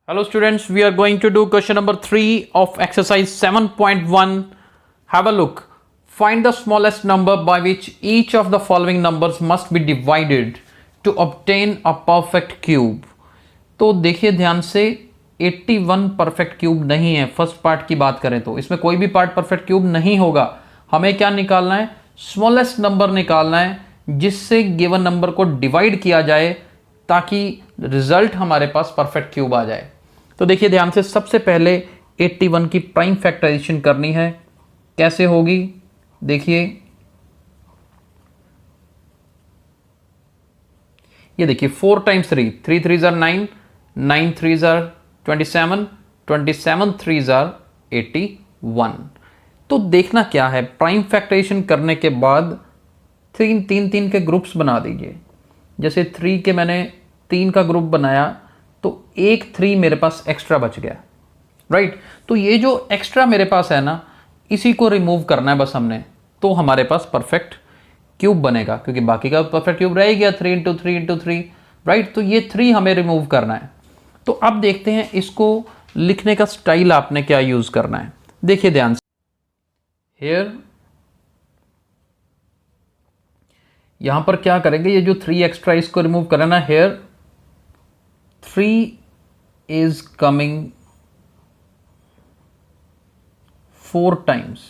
Hello students, we are going to do question number 3 of exercise 7.1. Have a look. Find the smallest number by which each of the following numbers must be divided to obtain a perfect cube. तो देखिए ध्यान से 81 perfect cube नहीं है। First part की बात करें तो इसमें कोई भी पार्ट परफेक्ट क्यूब नहीं होगा। हमें क्या निकालना है? स्मॉलेस्ट नंबर निकालना है जिससे गिवन नंबर को डिवाइड किया जाए ताकि रिजल्ट हमारे पास परफेक्ट क्यूब आ जाए। तो देखिए ध्यान से, सबसे पहले 81 की प्राइम फैक्टराइजेशन करनी है। कैसे होगी देखिए, ये देखिए 4 टाइम्स 3, 3 3 जार 9, 9 3 जार 27, 27 3 जार 81। तो देखना क्या है, प्राइम फैक्टराइजेशन करने के बाद 3 के ग्रुप्स बना दीजिए। जैसे 3 के मैंने 3 का ग्रुप बनाया तो एक 3 मेरे पास एक्स्ट्रा बच गया, राइट। तो ये जो एक्स्ट्रा मेरे पास है ना, इसी को रिमूव करना है बस हमने, तो हमारे पास परफेक्ट क्यूब बनेगा, क्योंकि बाकी का परफेक्ट क्यूब रह गया 3 × 3 × 3, राइट। तो ये 3 हमें रिमूव करना है। तो अब देखते हैं इसको लिखने का स्टाइल आपने क्या यूज करना है। देखिए ध्यान से, हियर यहां पर क्या करेंगे, ये जो 3 एक्स्ट्रा इसको रिमूव करना है। Here 3 is coming 4 times.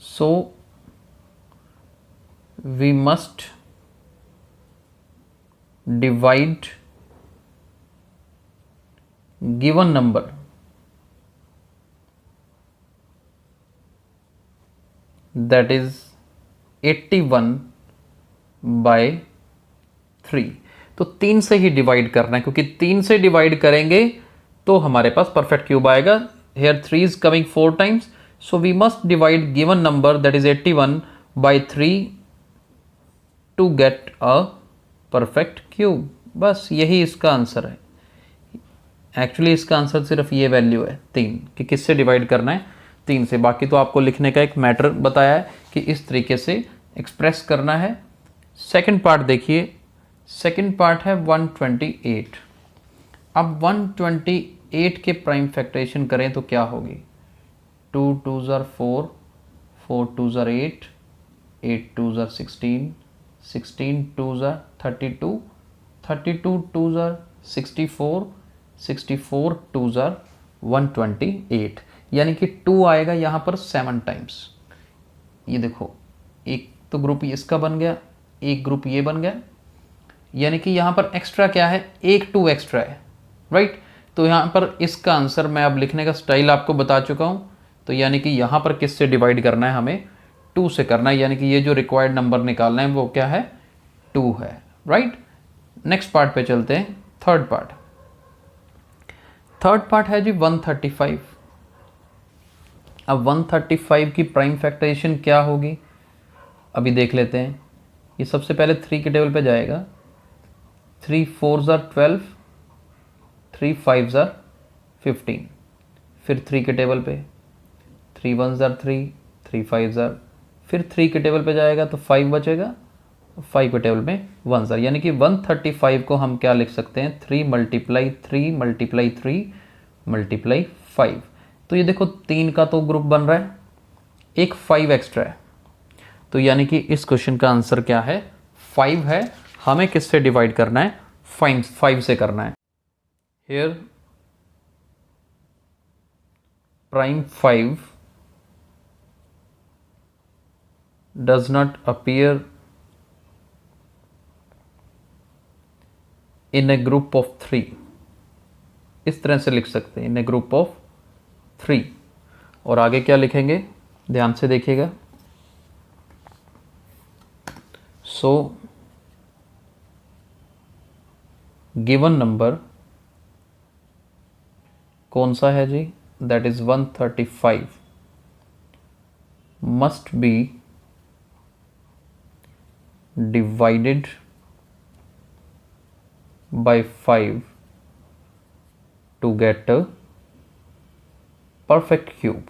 So we must divide given number that is 81 by 3। तो 3 से ही डिवाइड करना है, क्योंकि 3 से डिवाइड करेंगे तो हमारे पास परफेक्ट क्यूब आएगा। Here 3 is coming 4 times, so we must divide given number that is 81 by 3 to get a perfect cube. बस यही इसका आंसर है। एक्चुअली इसका आंसर सिर्फ ये वैल्यू है 3, कि किससे डिवाइड करना है, 3 से। बाकी तो आपको लिखने का एक मैटर बताया है कि इस तरीके से एक्सप्रेस करना है। सेकंड पार्ट देखिए, सेकंड पार्ट है 128। अब 128 के प्राइम फैक्टराइजेशन करें तो क्या होगी? 2 2 jar 4, 4 2 jar 8, 8 2 jar 16, 16 2 jar 32, 32 2 jar 64, 64 2 jar 128, यानी कि 2 आएगा यहाँ पर 7 टाइम्स। ये देखो, एक तो ग्रुप इसका बन गया, एक ग्रुप ये बन गया, यानी कि यहाँ पर एक्स्ट्रा क्या है, एक 2 एक्स्ट्रा है, राइट। तो यहाँ पर इसका आंसर मैं अब लिखने का स्टाइल आपको बता चुका हूँ। तो यानी कि यहाँ पर किससे डिवाइड करना है, हमें 2 से करना है, यानी कि ये जो रिक्वायर्ड नंबर निकालना है वो क्या है, 2 है, राइट। नेक्स्ट पार्ट पे चलते हैं, थर्ड पार्ट। थर्ड पार्ट है जी 135। अब 135 की प्राइम फैक्टराइजेशन क्या होगी, अभी देख लेते हैं। ये सबसे पहले 3 के टेबल पे जाएगा। 3 4 जार 12, 3 5 जार 15, फिर 3 के टेबल पे 3 1 जार 3, 3 5 जार, फिर 3 के टेबल पे जाएगा तो 5 बचेगा, 5 के टेबल में 1 जार, यानी कि 135 को हम क्या लिख सकते हैं, 3 × 3 × 3 × 5। तो ये देखो 3 का तो ग्रुप बन रहा है, एक 5 एक्स्ट्रा है, तो यानी कि इस क्वेश्चन का आंसर क्या है, 5 है। हमें किससे डिवाइड करना है, 5 से करना है। Here prime 5 does not appear in A group of 3। इस तरह से लिख सकते हैं, इन ए ग्रुप ऑफ 3। और आगे क्या लिखेंगे, ध्यान से देखिएगा। सो गिवन नंबर कौन सा है जी, that is 135 must be divided by 5 to get a perfect cube.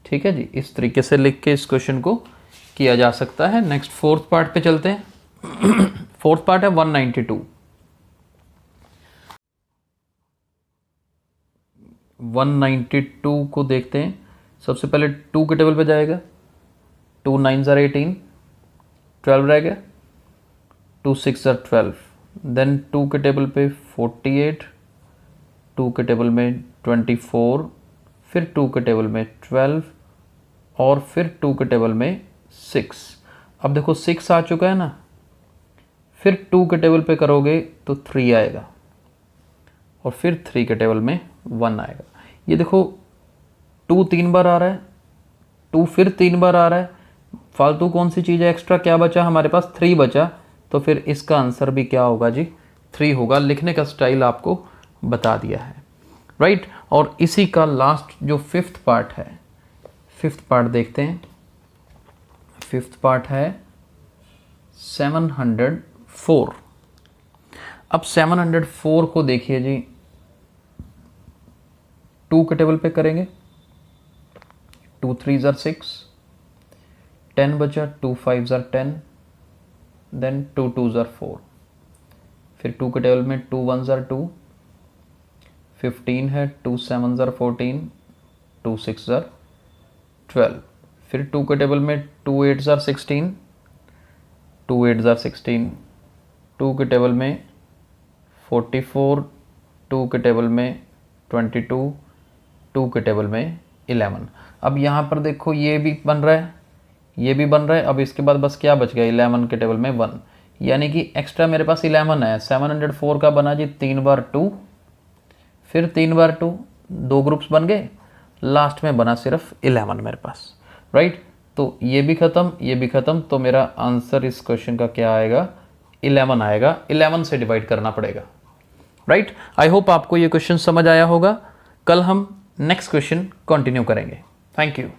ठीक है जी, इस तरीके से लिख के इस क्वेश्चन को किया जा सकता है। नेक्स्ट फोर्थ पार्ट पे चलते हैं। फोर्थ पार्ट है 192। 192 को देखते हैं। सबसे पहले 2 के टेबल पे जाएगा, 2 9 ज़र 18, 12 रह गया, 2 6 ज़र 12, देन 2 के टेबल पे 48, 2 के टेबल में 24, फिर 2 के टेबल में 12 और फिर 2 के टेबल में 6। अब देखो 6 आ चुका है ना, फिर 2 के टेबल पे करोगे तो 3 आएगा और फिर 3 के टेबल में 1 आएगा। ये देखो 2 3 बार आ रहा है, 2 फिर 3 बार आ रहा है, फालतू कौन सी चीज़ है, एक्स्ट्रा क्या बचा हमारे पास, 3 बचा, तो फिर इसका आंसर भी क्या होगा जी, 3 होगा। लिखने का स्टाइल आपको बता दिया है, राइट। और इसी का लास्ट जो 5th पार्ट है, 5th पार्ट देखते हैं। 5th पार्ट है 704। अब 704 को देखिए जी, 2 के टेबल पे करेंगे, 2 3 ज़र 6, 10 बचा, 2 5 ज़र 10, देन 2 2 ज़र 4, फिर 2 के टेबल में 2 1 ज़र 2, 15 है, 2 7 ज़र 14, 2 6 ज़र 12, फिर 2 के टेबल में 2 8 ज़र 16, 2 8 ज़र 16, 2 के टेबल में 44, 2 के टेबल में 22, 2 के टेबल में 11। अब यहाँ पर देखो ये भी बन रहा है, ये भी बन रहा है। अब इसके बाद बस क्या बच गया, 11 के टेबल में 1, यानी कि एक्स्ट्रा मेरे पास 11 है। 704 का बना जी 3 बार 2, फिर 3 बार 2, 2 ग्रुप्स बन गए, लास्ट में बना सिर्फ 11 मेरे पास, राइट। तो ये भी ख़त्म, ये भी ख़त्म, तो मेरा आंसर इस क्वेश्चन का क्या आएगा, 11 आएगा। 11 से डिवाइड करना पड़ेगा, राइट। आई होप आपको ये क्वेश्चन समझ आया होगा। कल हम नेक्स्ट क्वेश्चन कंटिन्यू करेंगे। Thank you.